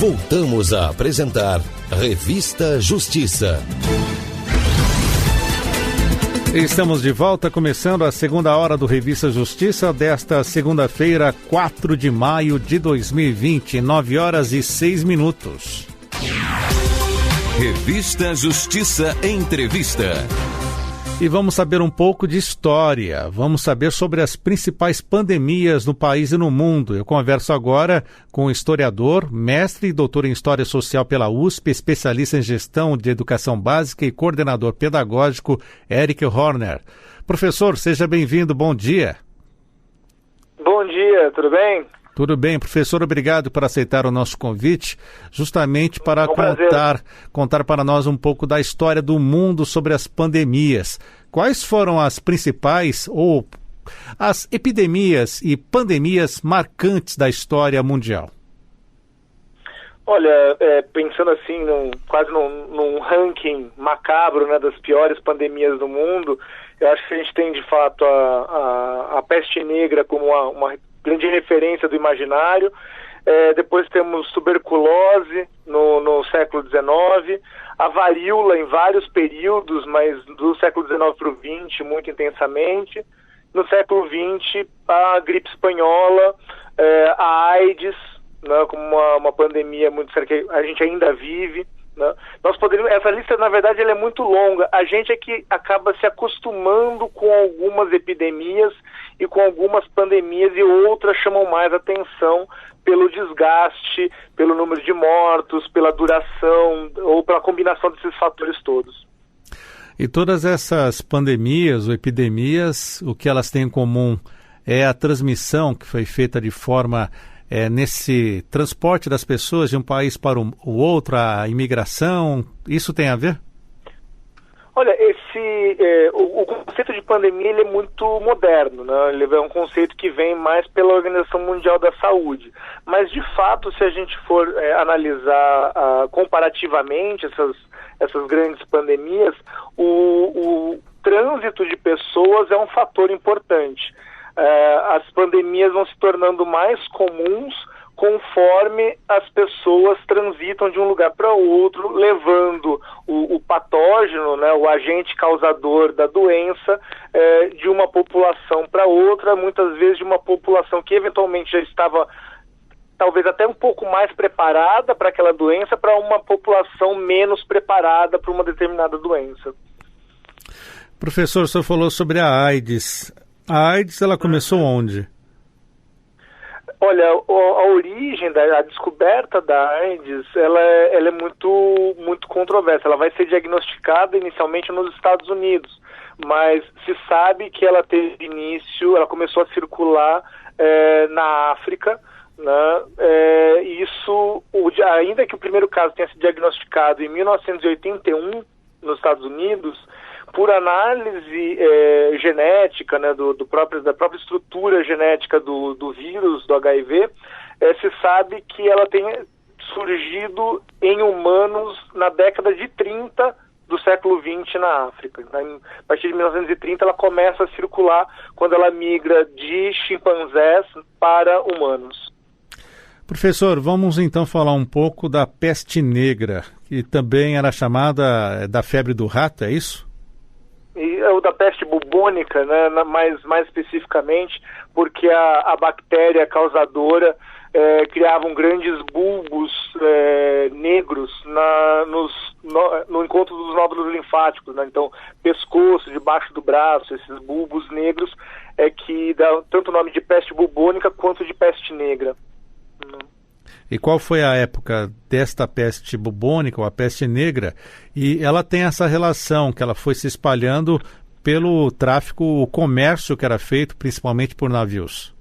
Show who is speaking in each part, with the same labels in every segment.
Speaker 1: Voltamos a apresentar Revista Justiça.
Speaker 2: Estamos de volta, começando a segunda hora do Revista Justiça desta segunda-feira, 4 de maio de 2020, 9 horas e 6 minutos.
Speaker 1: Revista Justiça Entrevista.
Speaker 2: E vamos saber um pouco de história, vamos saber sobre as principais pandemias no país e no mundo. Eu converso agora com o historiador, mestre e doutor em História Social pela USP, especialista em Gestão de Educação Básica e coordenador pedagógico, Eric Horner. Professor, seja bem-vindo, bom dia.
Speaker 3: Bom dia, tudo bem?
Speaker 2: Tudo bem, professor, obrigado por aceitar o nosso convite, justamente para contar para nós um pouco da história do mundo sobre as pandemias. Quais foram as principais ou as epidemias e pandemias marcantes da história mundial?
Speaker 3: Olha, pensando assim, quase num ranking macabro, né, das piores pandemias do mundo, eu acho que a gente tem de fato a peste negra como uma grande referência do imaginário. Depois temos tuberculose no século XIX, a varíola em vários períodos, mas do século XIX para o XX muito intensamente. No século XX, a gripe espanhola, a AIDS, né, como uma pandemia muito séria que a gente ainda vive. Né? Essa lista, na verdade, ela é muito longa. A gente é que acaba se acostumando com algumas epidemias e com algumas pandemias, e outras chamam mais atenção pelo desgaste, pelo número de mortos, pela duração ou pela combinação desses fatores todos.
Speaker 2: E todas essas pandemias ou epidemias, o que elas têm em comum é a transmissão que foi feita de forma nesse transporte das pessoas de um país para o outro, a imigração, isso tem a ver?
Speaker 3: Olha, o conceito de pandemia ele é muito moderno, né? Ele é um conceito que vem mais pela Organização Mundial da Saúde. Mas, de fato, se a gente for analisar comparativamente essas grandes pandemias, o trânsito de pessoas é um fator importante. As pandemias vão se tornando mais comuns conforme as pessoas transitam de um lugar para outro, levando o patógeno, né, o agente causador da doença, de uma população para outra, muitas vezes de uma população que eventualmente já estava talvez até um pouco mais preparada para aquela doença, para uma população menos preparada para uma determinada doença.
Speaker 2: Professor, o senhor falou sobre a AIDS. A AIDS, ela começou onde?
Speaker 3: Olha, a origem, a descoberta da AIDS, ela é muito controversa. Ela vai ser diagnosticada inicialmente nos Estados Unidos, mas se sabe que ela teve início, ela começou a circular na África, né? Ainda que o primeiro caso tenha sido diagnosticado em 1981 nos Estados Unidos, por análise genética, né, da própria estrutura genética do vírus, do HIV, se sabe que ela tem surgido em humanos na década de 30 do século XX na África. A partir de 1930 ela começa a circular quando ela migra de chimpanzés para humanos.
Speaker 2: Professor, vamos então falar um pouco da peste negra, que também era chamada da febre do rato, é isso?
Speaker 3: E o da peste bubônica, né, mais especificamente, porque a bactéria causadora criavam grandes bulbos negros no encontro dos nódulos linfáticos, né? Então, pescoço, debaixo do braço, esses bulbos negros que dá tanto o nome de peste bubônica quanto de peste negra.
Speaker 2: E qual foi a época desta peste bubônica, ou a peste negra? E ela tem essa relação que ela foi se espalhando pelo tráfico, o comércio que era feito principalmente por navios.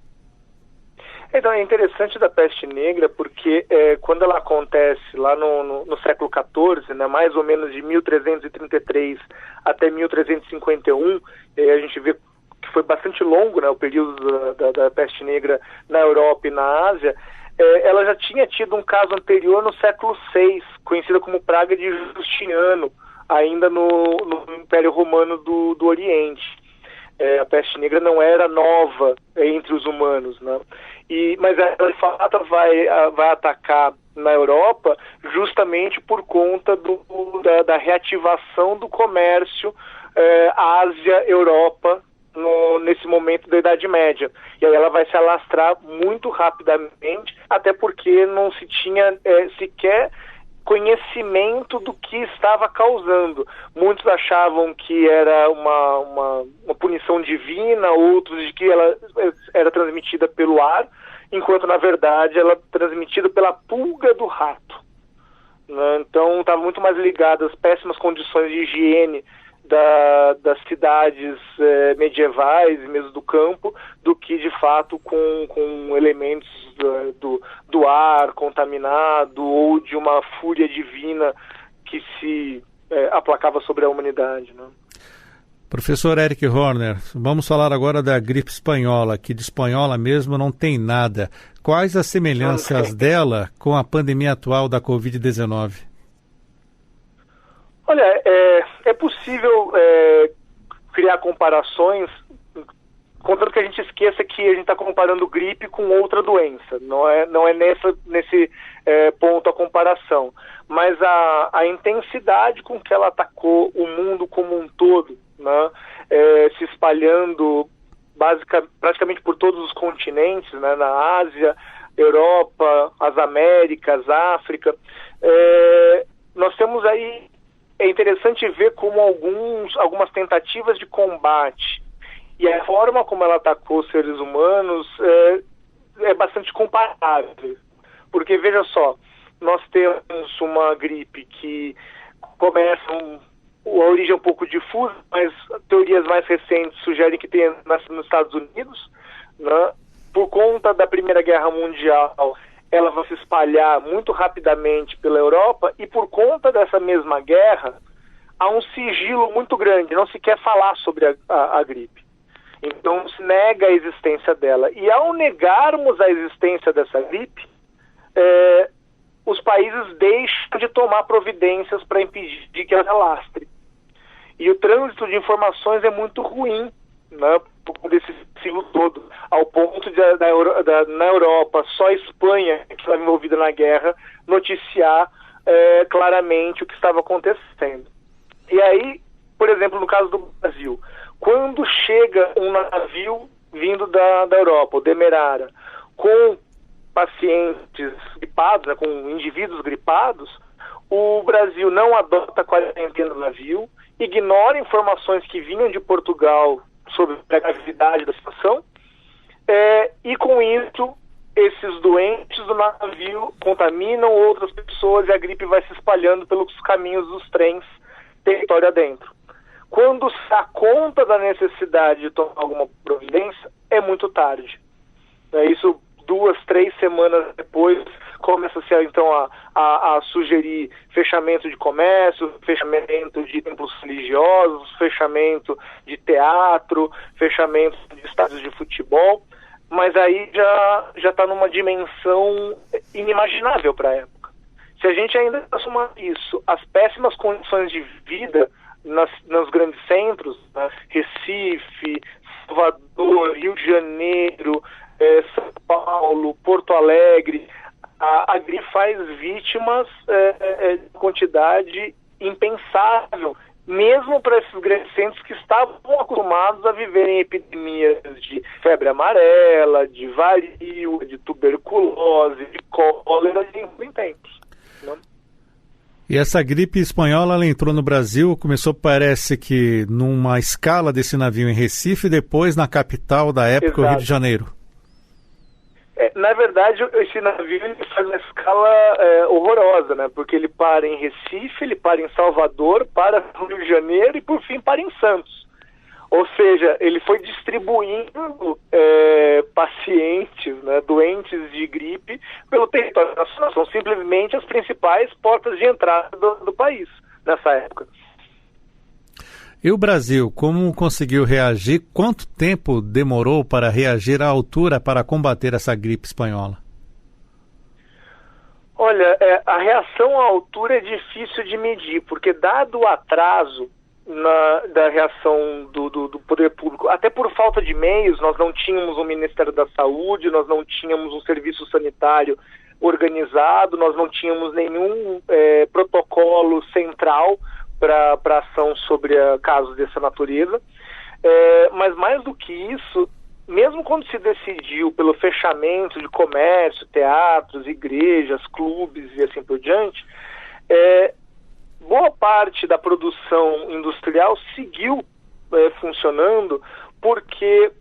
Speaker 3: Então, é interessante da peste negra porque quando ela acontece lá no século XIV, né, mais ou menos de 1333 até 1351, a gente vê que foi bastante longo, né, o período da peste negra na Europa e na Ásia. Ela já tinha tido um caso anterior no século VI, conhecida como praga de Justiniano, ainda no Império Romano do Oriente. A peste negra não era nova entre os humanos, né? Mas ela de fato vai atacar na Europa justamente por conta da reativação do comércio Ásia-Europa nesse momento da Idade Média. E aí ela vai se alastrar muito rapidamente, até porque não se tinha sequer conhecimento do que estava causando. Muitos achavam que era uma punição divina, outros de que ela era transmitida pelo ar, enquanto na verdade ela é transmitida pela pulga do rato, né? Então estava muito mais ligada às péssimas condições de higiene das cidades medievais e mesmo do campo, do que de fato com elementos do ar contaminado ou de uma fúria divina que se aplacava sobre a humanidade, né?
Speaker 2: Professor Eric Horner, vamos falar agora da gripe espanhola, que de espanhola mesmo não tem nada. Quais as semelhanças dela com a pandemia atual da Covid-19?
Speaker 3: Olha, é possível criar comparações, contanto que a gente esqueça que a gente está comparando gripe com outra doença. Não é nesse ponto a comparação. Mas a intensidade com que ela atacou o mundo como um todo, né, se espalhando praticamente por todos os continentes, né, na Ásia, Europa, as Américas, África, nós temos aí. É interessante ver como algumas tentativas de combate e a forma como ela atacou os seres humanos é bastante comparável. Porque, veja só, nós temos uma gripe que começa a origem um pouco difusa, mas teorias mais recentes sugerem que tenha nascido nos Estados Unidos, né? Por conta da Primeira Guerra Mundial, ela vai se espalhar muito rapidamente pela Europa e por conta dessa mesma guerra há um sigilo muito grande, não se quer falar sobre a gripe. Então se nega a existência dela. E ao negarmos a existência dessa gripe, os países deixam de tomar providências para impedir que ela se alastre. E o trânsito de informações é muito ruim, né, desse ciclo todo, ao ponto de na Europa só a Espanha, que estava envolvida na guerra, noticiar claramente o que estava acontecendo. E aí, por exemplo, no caso do Brasil, quando chega um navio vindo da Europa, o Demerara, com pacientes gripados, né, com indivíduos gripados, o Brasil não adota a quarentena do navio, ignora informações que vinham de Portugal sobre a gravidade da situação, e com isso, esses doentes do navio contaminam outras pessoas e a gripe vai se espalhando pelos caminhos dos trens, território adentro. Quando se dá conta da necessidade de tomar alguma providência, é muito tarde. Isso 2, 3 semanas depois começa-se então a sugerir fechamento de comércio, fechamento de templos religiosos, fechamento de teatro, fechamento de estádios de futebol, mas aí já está numa dimensão inimaginável para a época. Se a gente ainda somar isso, as péssimas condições de vida nos grandes centros, né, Recife, Salvador, Rio de Janeiro, São Paulo, Porto Alegre, a gripe faz vítimas de quantidade impensável, mesmo para esses grandes centros que estavam acostumados a viver em epidemias de febre amarela, de varíola, de tuberculose, de cólera de tempos em tempos. Né?
Speaker 2: E essa gripe espanhola, ela entrou no Brasil, começou, parece que, numa escala desse navio em Recife, e depois na capital da época, o Rio de Janeiro.
Speaker 3: Na verdade, esse navio ele faz uma escala horrorosa, né? Porque ele para em Recife, ele para em Salvador, para no Rio de Janeiro e, por fim, para em Santos. Ou seja, ele foi distribuindo pacientes, né, doentes de gripe pelo território nacional. São simplesmente as principais portas de entrada do país nessa época.
Speaker 2: E o Brasil, como conseguiu reagir? Quanto tempo demorou para reagir à altura para combater essa gripe espanhola?
Speaker 3: Olha, a reação à altura é difícil de medir, porque dado o atraso da reação do poder público, até por falta de meios. Nós não tínhamos um Ministério da Saúde, nós não tínhamos um serviço sanitário organizado, nós não tínhamos nenhum protocolo central para ação sobre casos dessa natureza. Mas mais do que isso, mesmo quando se decidiu pelo fechamento de comércio, teatros, igrejas, clubes e assim por diante, boa parte da produção industrial seguiu funcionando porque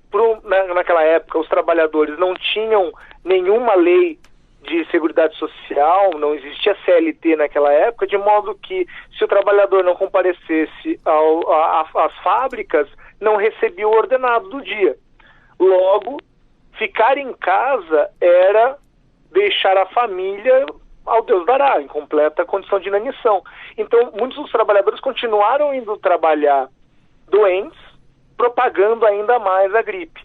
Speaker 3: naquela época os trabalhadores não tinham nenhuma lei de seguridade social, não existia CLT naquela época, de modo que se o trabalhador não comparecesse às fábricas, não recebia o ordenado do dia. Logo, ficar em casa era deixar a família ao Deus dará, em completa condição de inanição. Então, muitos dos trabalhadores continuaram indo trabalhar doentes, propagando ainda mais a gripe.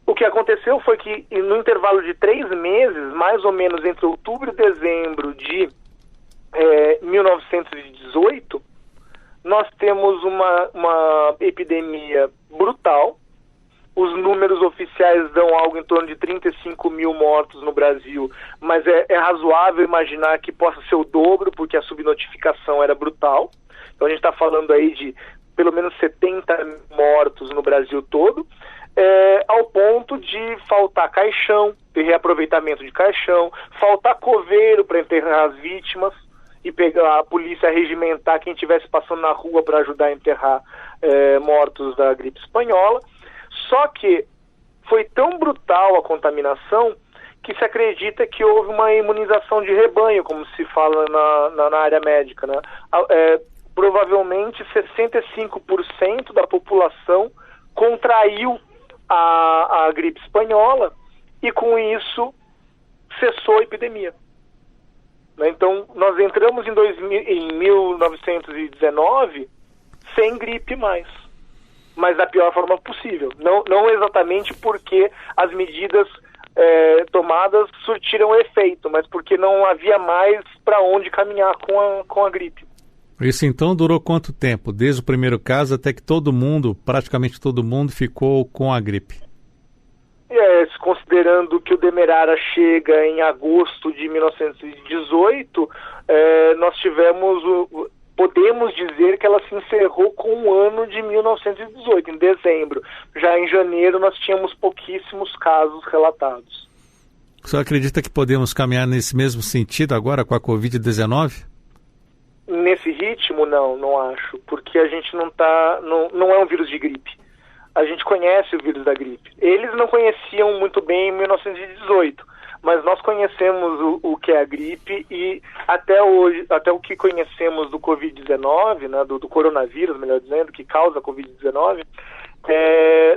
Speaker 3: O que aconteceu foi que, no intervalo de 3 meses, mais ou menos entre outubro e dezembro de 1918, nós temos uma epidemia brutal. Os números oficiais dão algo em torno de 35 mil mortos no Brasil, mas é razoável imaginar que possa ser o dobro, porque a subnotificação era brutal. Então a gente está falando aí de pelo menos 70 mil mortos no Brasil todo, ao ponto de faltar caixão, ter reaproveitamento de caixão, faltar coveiro para enterrar as vítimas e pegar a polícia regimentar quem estivesse passando na rua para ajudar a enterrar mortos da gripe espanhola. Só que foi tão brutal a contaminação que se acredita que houve uma imunização de rebanho, como se fala na área médica, né? Provavelmente 65% da população contraiu a gripe espanhola e com isso cessou a epidemia. Então nós entramos em 1919 sem gripe mais. Mas da pior forma possível. Não exatamente porque as medidas tomadas surtiram efeito, mas porque não havia mais para onde caminhar com a gripe.
Speaker 2: Isso então durou quanto tempo? Desde o primeiro caso até que praticamente todo mundo ficou com a gripe?
Speaker 3: Considerando que o Demerara chega em agosto de 1918, nós tivemos... Podemos dizer que ela se encerrou com o ano de 1918, em dezembro. Já em janeiro nós tínhamos pouquíssimos casos relatados.
Speaker 2: O senhor acredita que podemos caminhar nesse mesmo sentido agora com a Covid-19?
Speaker 3: Nesse ritmo, não acho. Porque a gente não é um vírus de gripe. A gente conhece o vírus da gripe. Eles não conheciam muito bem em 1918. Mas nós conhecemos o que é a gripe e até hoje, até o que conhecemos do Covid-19, né, do coronavírus, melhor dizendo, que causa a Covid-19,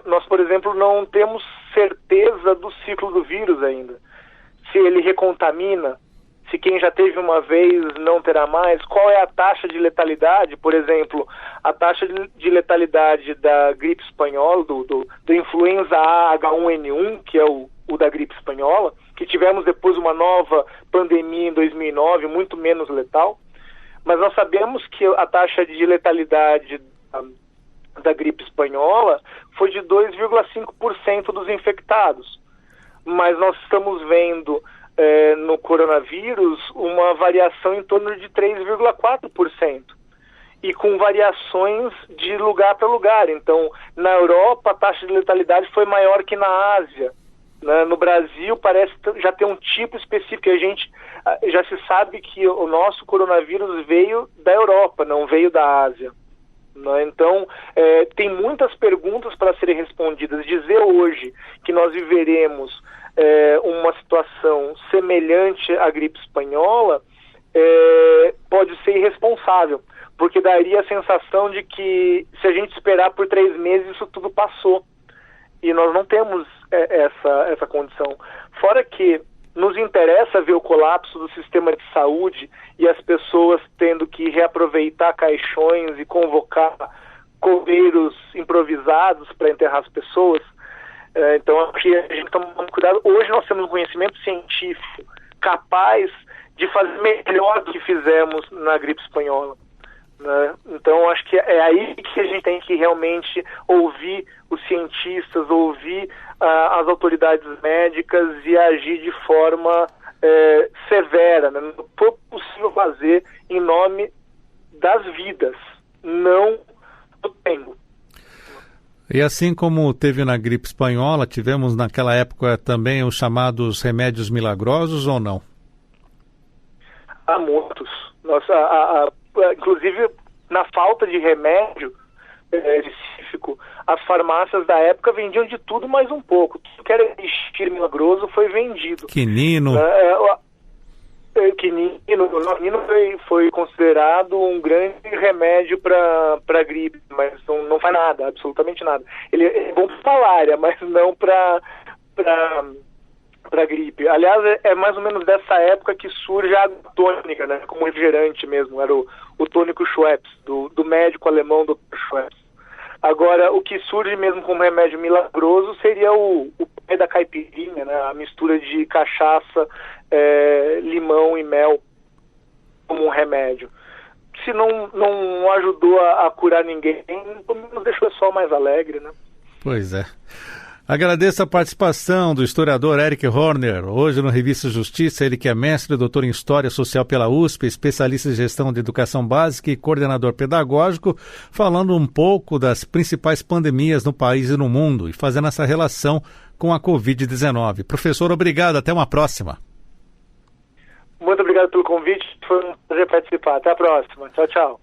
Speaker 3: nós, por exemplo, não temos certeza do ciclo do vírus ainda. Se ele recontamina, se quem já teve uma vez não terá mais, qual é a taxa de letalidade? Por exemplo, a taxa de letalidade da gripe espanhola, do influenza A H1N1, que é o da gripe espanhola, que tivemos depois uma nova pandemia em 2009, muito menos letal, mas nós sabemos que a taxa de letalidade da gripe espanhola foi de 2,5% dos infectados, mas nós estamos vendo no coronavírus uma variação em torno de 3,4%, e com variações de lugar para lugar. Então, na Europa, a taxa de letalidade foi maior que na Ásia. No Brasil parece já ter um tipo específico. A gente já se sabe que o nosso coronavírus veio da Europa, não veio da Ásia. Então, tem muitas perguntas para serem respondidas. Dizer hoje que nós viveremos uma situação semelhante à gripe espanhola pode ser irresponsável, porque daria a sensação de que se a gente esperar por 3 meses isso tudo passou. E nós não temos essa condição. Fora que nos interessa ver o colapso do sistema de saúde e as pessoas tendo que reaproveitar caixões e convocar coveiros improvisados para enterrar as pessoas. Então, aqui a gente toma cuidado. Hoje nós temos um conhecimento científico capaz de fazer melhor do que fizemos na gripe espanhola. né? Então, acho que é aí que a gente tem que realmente ouvir os cientistas, ouvir as autoridades médicas e agir de forma severa, né? Não foi possível fazer em nome das vidas, não do tempo.
Speaker 2: E assim como teve na gripe espanhola, tivemos naquela época também os chamados remédios milagrosos ou não?
Speaker 3: Há muitos. Inclusive, na falta de remédio específico, as farmácias da época vendiam de tudo mais um pouco. Tudo que era elixir milagroso foi vendido.
Speaker 2: Quinino.
Speaker 3: Quinino foi considerado um grande remédio para gripe, mas não faz nada, absolutamente nada. Ele é bom para malária, mas não para gripe. Aliás, é mais ou menos dessa época que surge a água tônica, né, como refrigerante mesmo. Era o tônico Schweppes, do médico alemão Dr. Schweppes. Agora, o que surge mesmo como remédio milagroso seria o pé da caipirinha, né, a mistura de cachaça, limão e mel como um remédio. Se não ajudou a curar ninguém, pelo menos deixou o pessoal mais alegre, né?
Speaker 2: Pois é. Agradeço a participação do historiador Eric Horner, hoje no Revista Justiça, ele que é mestre e doutor em História Social pela USP, especialista em Gestão de Educação Básica e coordenador pedagógico, falando um pouco das principais pandemias no país e no mundo e fazendo essa relação com a Covid-19. Professor, obrigado, até uma próxima.
Speaker 3: Muito obrigado pelo convite, foi um prazer participar. Até a próxima. Tchau, tchau.